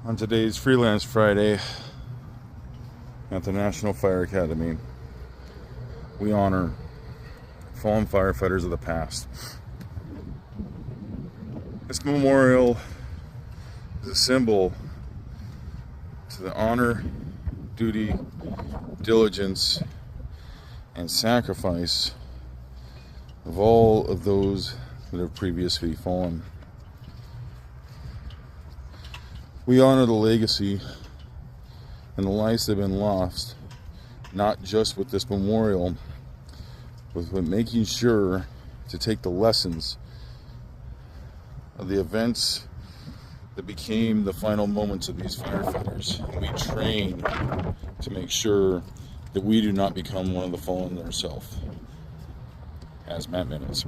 On today's Freelance Friday at the National Fire Academy, we honor fallen firefighters of the past. This memorial is a symbol to the honor, duty, diligence, and sacrifice of all of those that have previously fallen. We honor the legacy and the lives that have been lost, not just with this memorial, but making sure to take the lessons of the events that became the final moments of these firefighters. And we train to make sure that we do not become one of the fallen ourselves. Hazmat minutes.